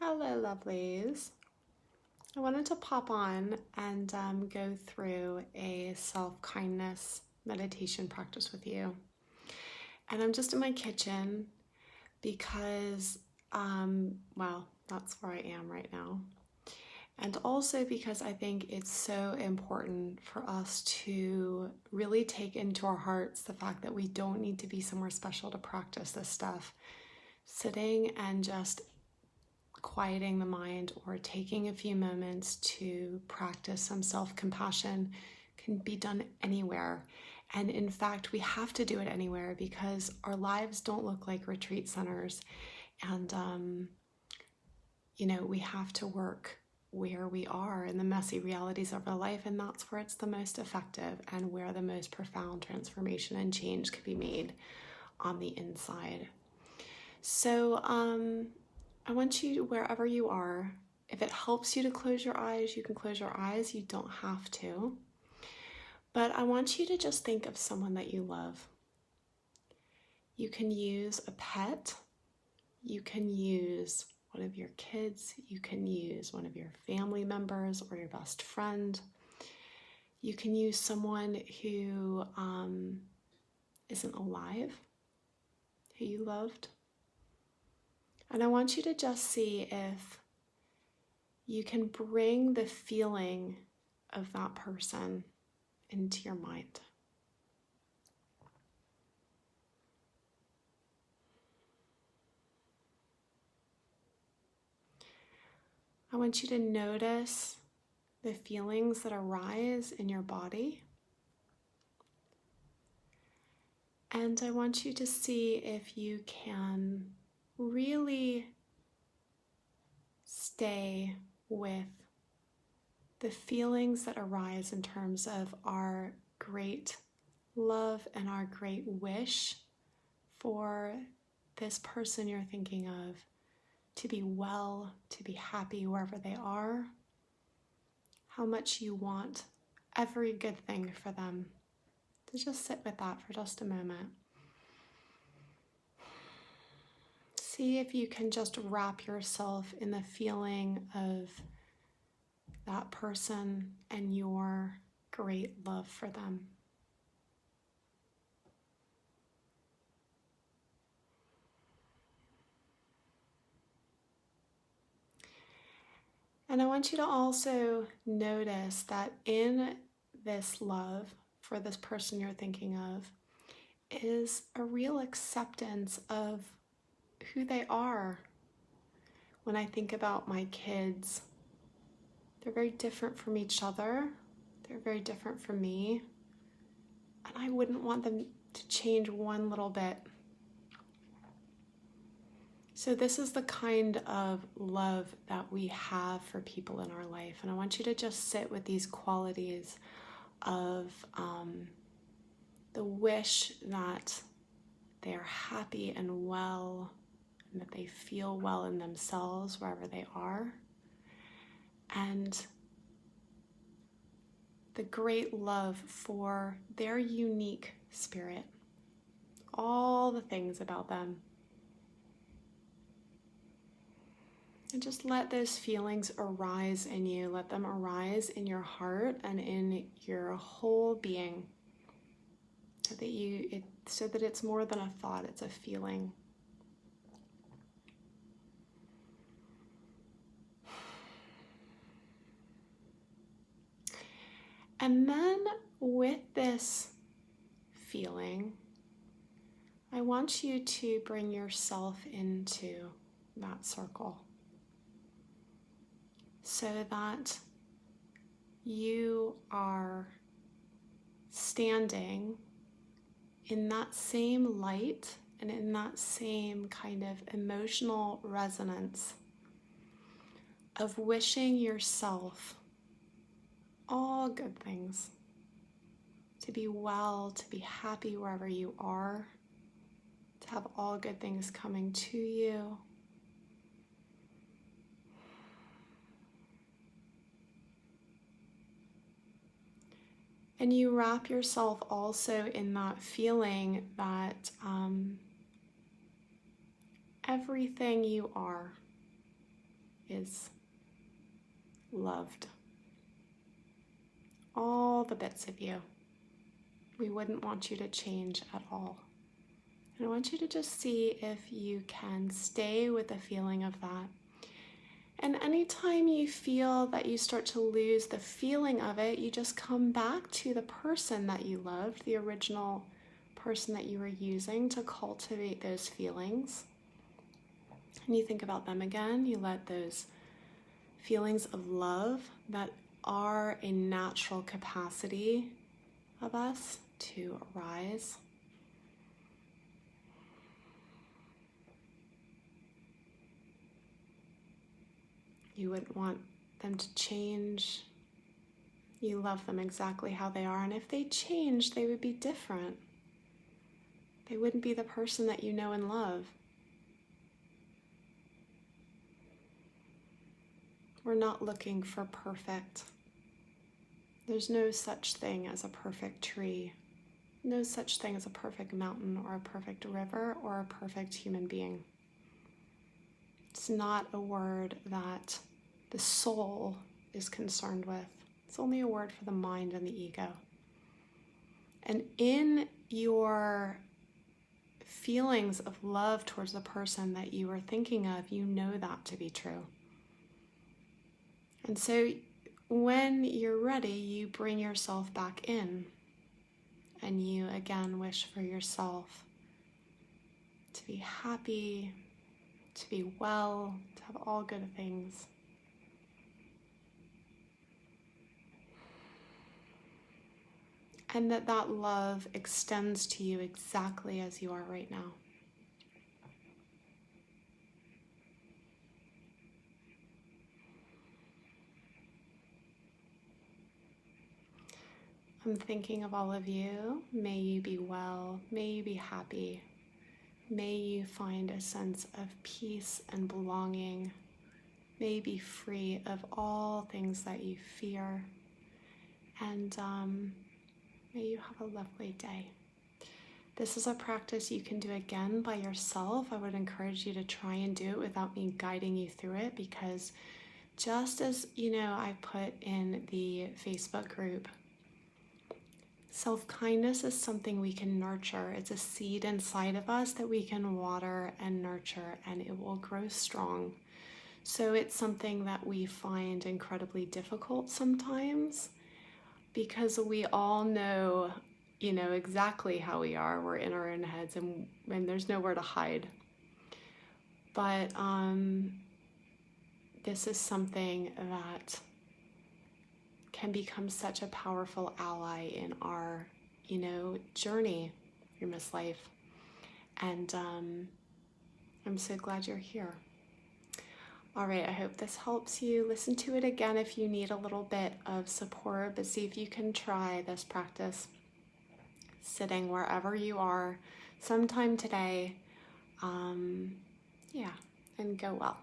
Hello, lovelies. I wanted to pop on and go through a self-kindness meditation practice with you. And I'm just in my kitchen because, well, that's where I am right now. And also because I think it's so important for us to really take into our hearts the fact that we don't need to be somewhere special to practice this stuff. Sitting and just quieting the mind or taking a few moments to practice some self-compassion can be done anywhere. And in fact, we have to do it anywhere because our lives don't look like retreat centers. And, we have to work where we are in the messy realities of our life. And that's where it's the most effective and where the most profound transformation and change can be made on the inside. So, I want you, wherever you are, if it helps you to close your eyes, you can close your eyes. You don't have to. But I want you to just think of someone that you love. You can use a pet. You can use one of your kids. You can use one of your family members or your best friend. You can use someone who isn't alive, who you loved. And I want you to just see if you can bring the feeling of that person into your mind. I want you to notice the feelings that arise in your body. And I want you to see if you can really stay with the feelings that arise in terms of our great love and our great wish for this person you're thinking of to be well, to be happy wherever they are, how much you want every good thing for them. So just sit with that for just a moment. See if you can just wrap yourself in the feeling of that person and your great love for them. And I want you to also notice that in this love for this person you're thinking of is a real acceptance of who they are. When I think about my kids, they're very different from each other. They're very different from me. And I wouldn't want them to change one little bit. So this is the kind of love that we have for people in our life. And I want you to just sit with these qualities of the wish that they are happy and well, and that they feel well in themselves wherever they are. And the great love for their unique spirit, all the things about them. And just let those feelings arise in you. Let them arise in your heart and in your whole being, so that it's more than a thought, it's a feeling. And then with this feeling, I want you to bring yourself into that circle so that you are standing in that same light and in that same kind of emotional resonance of wishing yourself all good things, to be well, to be happy wherever you are, to have all good things coming to you. And you wrap yourself also in that feeling that everything you are, is loved. All the bits of you. We wouldn't want you to change at all. And I want you to just see if you can stay with the feeling of that. And anytime you feel that you start to lose the feeling of it, you just come back to the person that you loved, the original person that you were using to cultivate those feelings. And you think about them again. You let those feelings of love that are a natural capacity of us to arise. You wouldn't want them to change. You love them exactly how they are. And if they changed, they would be different. They wouldn't be the person that you know and love. We're not looking for perfect. There's no such thing as a perfect tree. No such thing as a perfect mountain or a perfect river or a perfect human being. It's not a word that the soul is concerned with. It's only a word for the mind and the ego. And in your feelings of love towards the person that you are thinking of, you know that to be true. And so when you're ready, you bring yourself back in and you again wish for yourself to be happy, to be well, to have all good things. And that love extends to you exactly as you are right now. I'm thinking of all of you. May you be well. May you be happy. May you find a sense of peace and belonging. May you be free of all things that you fear. And may you have a lovely day. This is a practice you can do again by yourself. I would encourage you to try and do it without me guiding you through it, because just as, I put in the Facebook group, self-kindness is something we can nurture. It's a seed inside of us that we can water and nurture, and it will grow strong. So it's something that we find incredibly difficult sometimes, because we all know, exactly how we are. We're in our own heads, and there's nowhere to hide. But this is something that can become such a powerful ally in our, journey through this life. And I'm so glad you're here. All right, I hope this helps you. Listen to it again if you need a little bit of support, but see if you can try this practice sitting wherever you are sometime today. And go well.